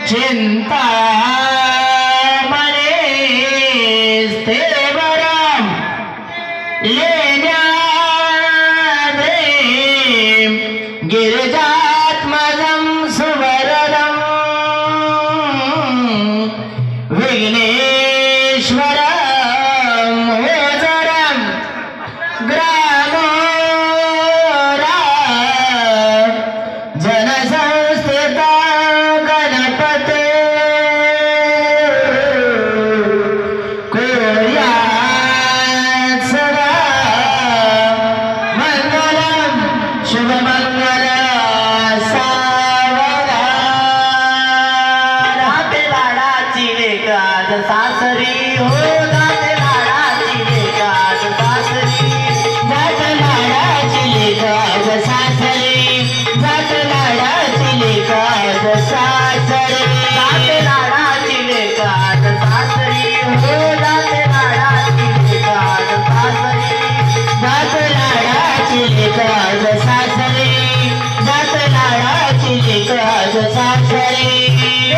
चिंता मने बरम लेण्या दे गिरिजात्मजं सुवरदं विघ्नेश्वरं ओजरं ग्रामोरा जनसंस्थिता गणपते कुर्यात् सदा मंगलं शुभमंगल सावधान। नाते लाडाची लेकाज सासरी हो, नाते लाडाची लेकाज सासरी, जात लाडाची लेकाज सासरी, जात लाडाची लेकाज सासरी, जात लाडाची लेकाज सासरी हो, जात लाडाची लेकाज सासरी, जात लाडाची लेकाज सासरी, जात लाडाची लेकाज सासरी।